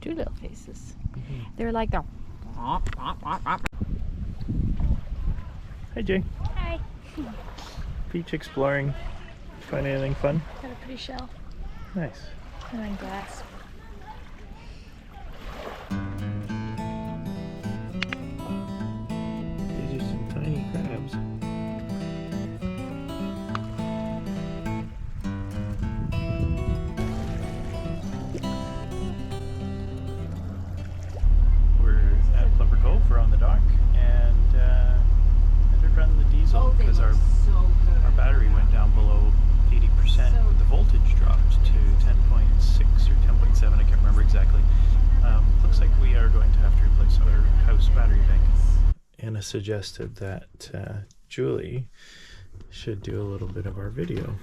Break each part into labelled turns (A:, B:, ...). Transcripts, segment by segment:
A: two little faces. They're like the. Hi,
B: Jay.
A: Hi.
B: Beach exploring. Find anything fun?
A: Got a pretty shell.
B: Nice.
A: And then glass.
B: These are some tiny crabs. We're at Flipper Cove. We're on the dock and entered run the diesel because our battery went down below 80%. The voltage dropped to 10.6 or 10.7. I can't remember exactly. Looks like we are going to have to replace our house battery bank. Anna suggested that Julie should do a little bit of our video.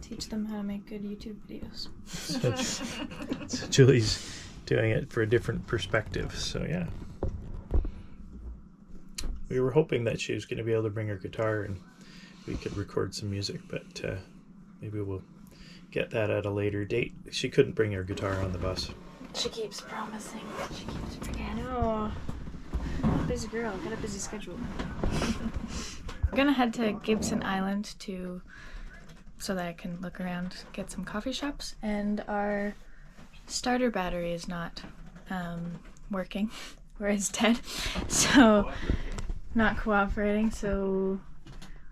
A: Teach them how to make good YouTube videos.
B: So Julie's doing it for a different perspective, so yeah. We were hoping that she was going to be able to bring her guitar and we could record some music, but maybe we'll get that at a later date. She couldn't bring her guitar on the bus.
A: She keeps promising. She keeps forgetting. Oh, busy girl. Got a busy schedule. We're gonna head to Gibson Island so that I can look around, get some coffee shops, and our starter battery is not working, or is dead, so not cooperating. So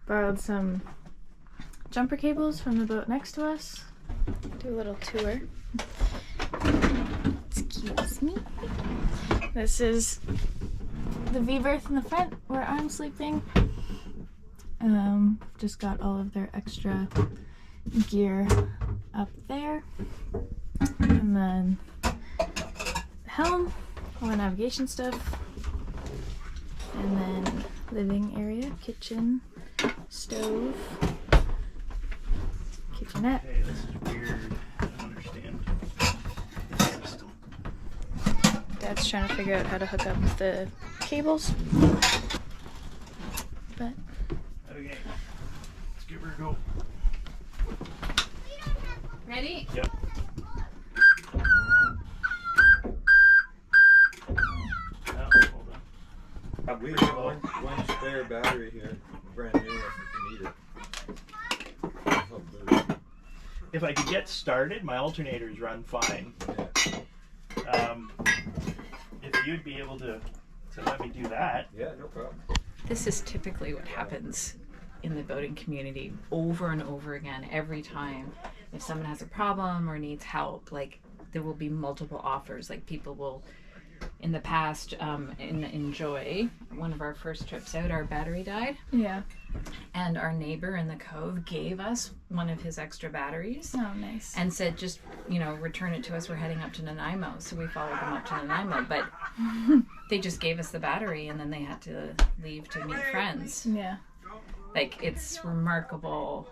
A: borrowed some jumper cables from the boat next to us. Do a little tour. Excuse me. This is the V-berth in the front where I'm sleeping. Just got all of their extra gear up there. And then the helm, all the navigation stuff. And then living area, kitchen, stove, kitchenette.
B: Hey, this is weird. I don't understand this system.
A: Dad's trying to figure out how to hook up the cables. But
B: Okay, let's give her a go.
A: ready?
B: Yep.
C: We have one spare battery here, brand new, if you need it.
B: If I could get started, my alternators run fine. If you'd be able to let me do that.
C: Yeah, no problem.
D: This is typically what happens in the boating community over and over again. Every time if someone has a problem or needs help, like there will be multiple offers. Like people will, in the past, in Joy, one of our first trips out, our battery died.
A: Yeah.
D: And our neighbor in the cove gave us one of his extra batteries.
A: Oh, nice.
D: And said, just, return it to us. We're heading up to Nanaimo. So we followed them up to Nanaimo. But they just gave us the battery and then they had to leave to meet friends.
A: Yeah.
D: Like, it's remarkable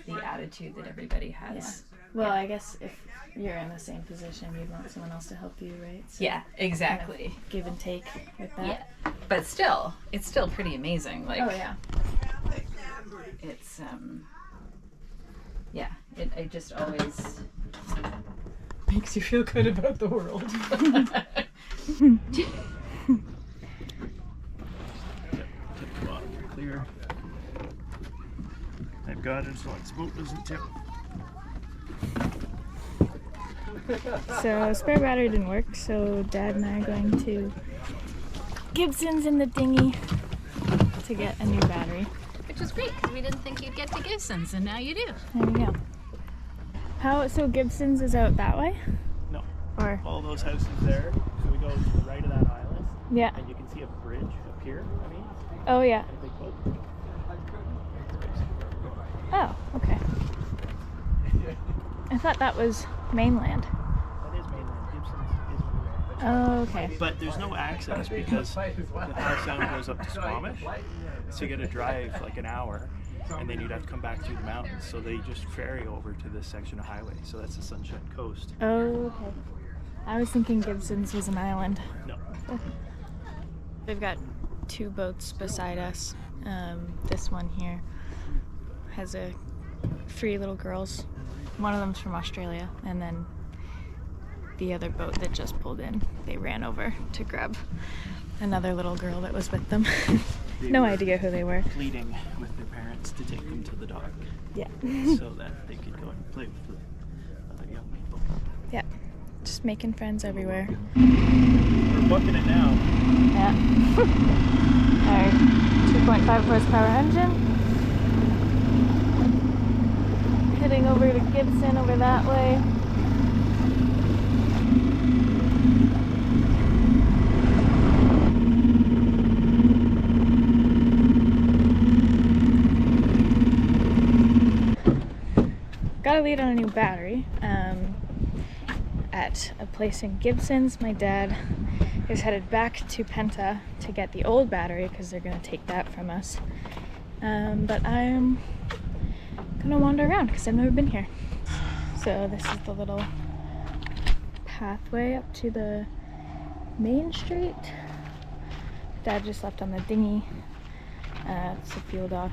D: the attitude that everybody has.
A: Yeah. Well, I guess if you're in the same position, you'd want someone else to help you, right? So
D: Yeah, exactly.
A: kind of give and take with that.
D: Yeah. But still, it's still pretty amazing. Like,
A: Oh, yeah.
D: it's, yeah, it just always makes you feel good about the world.
B: Yep, tip the bottom clear. I've got it so this boat doesn't tip.
A: So spare battery didn't work, so Dad and I are going to Gibsons in the dinghy to get a new battery.
D: Which is great, because we didn't think you'd get to Gibsons, and now you do.
A: There we go. So Gibsons is out that way?
B: No.
A: Or?
B: All those houses there. So we go to the right of that island.
A: Yeah.
B: And you can see a bridge up here.
A: Oh, yeah.
B: And a big boat.
A: Oh, okay. I thought that was mainland.
B: That is mainland. Gibsons is mainland.
A: Oh, okay.
B: But there's no access because the Howe Sound goes up to Squamish. So you got to drive like an hour and then you'd have to come back through the mountains. So they just ferry over to this section of highway. So that's the Sunshine Coast.
A: Oh, okay. I was thinking Gibsons was an island.
B: No.
A: They've got two boats beside us. This one here has three little girls. One of them's from Australia, and then the other boat that just pulled in, they ran over to grab another little girl that was with them. No idea who they were.
B: Pleading with their parents to take them to the dock.
A: Yeah.
B: So that they could go and play with the other young people.
A: Yeah. Just making friends everywhere.
B: We're booking it now.
A: Yeah. Our 2.5 horsepower engine. Heading over to Gibson over that way. Got a lead on a new battery at a place in Gibsons. My dad is headed back to Penta to get the old battery because they're going to take that from us. But I'm going to wander around because I've never been here. So this is the little pathway up to the main street. Dad just left on the dinghy. It's a fuel dock.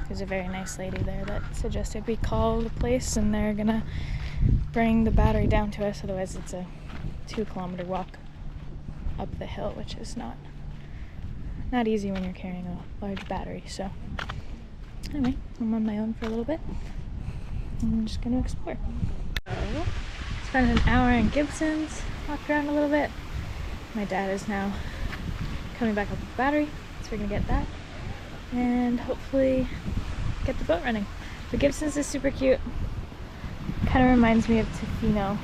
A: There's a very nice lady there that suggested we call the place and they're gonna bring the battery down to us, otherwise it's a 2-kilometer walk up the hill, which is not easy when you're carrying a large battery. So anyway, I'm on my own for a little bit. I'm just gonna explore. So, spent an hour in Gibsons, walked around a little bit. My dad is now coming back up with the battery, so we're gonna get that and hopefully get the boat running. The Gibsons is super cute. Kind of reminds me of Tofino.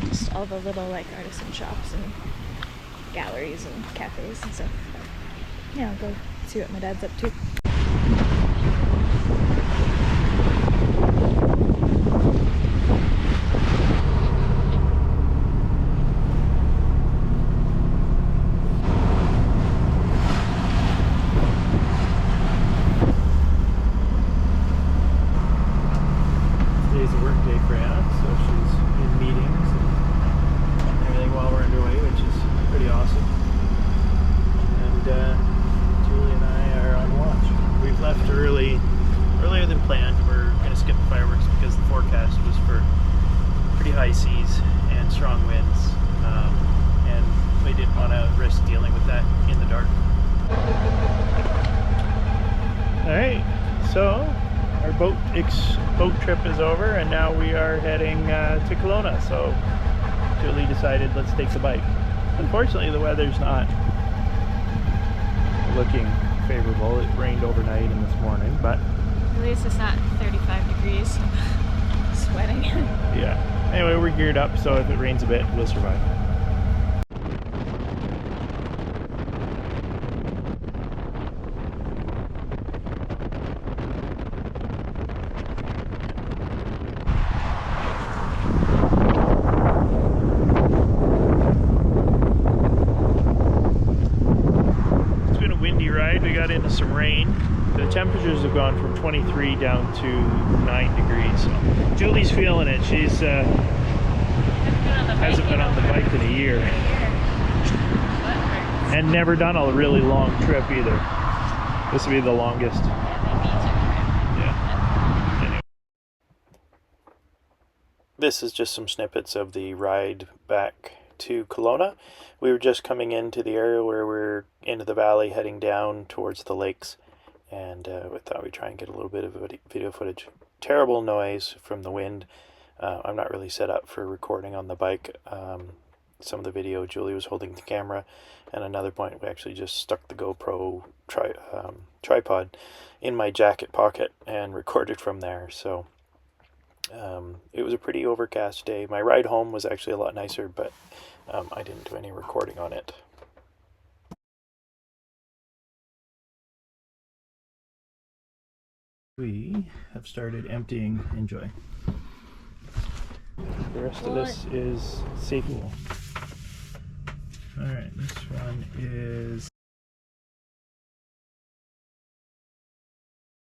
A: Just all the little like artisan shops and galleries and cafes and stuff. Yeah, I'll go see what my dad's up to.
B: Today's a work day for Anna, so she's in meetings and everything while we're underway, which is pretty awesome. And Julie and I are on watch. We've left earlier than planned. We're going to skip the fireworks because the forecast was for pretty high seas and strong winds, and we didn't want to risk dealing with that in the dark. Alright, so our boat trip is over and now we are heading to Colona. So Julie decided let's take the bike. Unfortunately the weather's not looking favorable. It rained overnight and this morning, but
A: At least it's not 35 degrees. Sweating.
B: yeah. Anyway, we're geared up, so if it rains a bit, we'll survive. It's been a windy ride. We got into some rain. The temperatures have gone from 23 down to 9 degrees. So Julie's feeling it. She's hasn't been on the bike in a year. And never done a really long trip either. This will be the longest. Yeah. Anyway. This is just some snippets of the ride back to Colona. We were just coming into the area where we're into the valley heading down towards the lakes. And we thought we'd try and get a little bit of video footage. Terrible noise from the wind. I'm not really set up for recording on the bike. Some of the video, Julie was holding the camera, and another point we actually just stuck the GoPro tripod in my jacket pocket and recorded from there. So it was a pretty overcast day. My ride home was actually a lot nicer, but I didn't do any recording on it. We have started emptying. Enjoy. The rest of this is safety. Alright, this one is